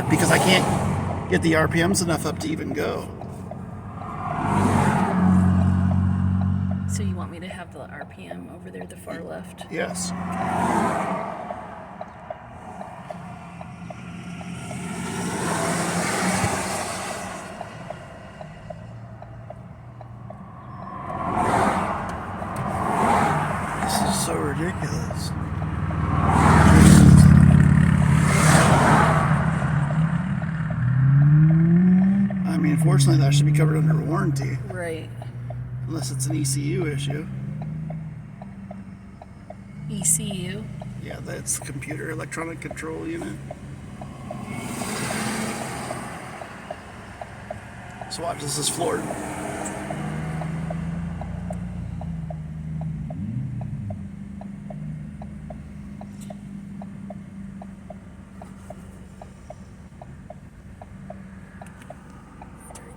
Because I can't get the RPMs enough up to even go. So you want me to have the RPM over there, the far left? Yes. This is so ridiculous. I mean, fortunately, that should be covered under warranty. Right. Unless it's an ECU issue. ECU? Yeah, that's the computer electronic control unit. So watch, this is floored.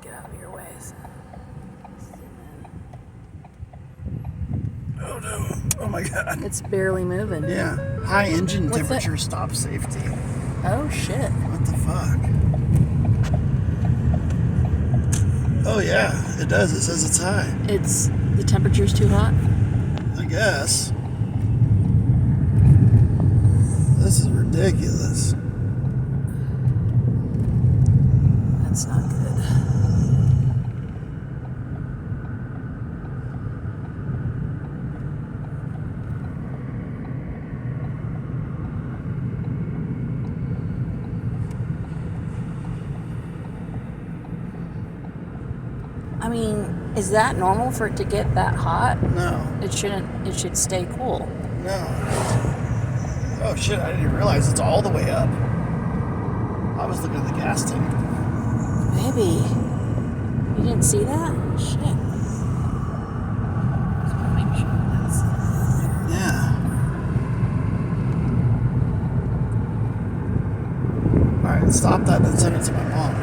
Get out of your ways. Oh no. Oh my god. It's barely moving. Yeah. High engine What's temperature that? stop safety. Oh shit. What the fuck? Oh yeah, it does. It says it's high. The temperature's too hot? I guess. This is ridiculous. That's not good. I mean, is that normal for it to get that hot? No. It shouldn't. It should stay cool. No. Oh shit, I didn't realize it's all the way up. I was looking at the gas tank. Maybe. You didn't see that? Shit. Just wanna make sure that's there. Yeah. Alright, stop that and send it to my mom.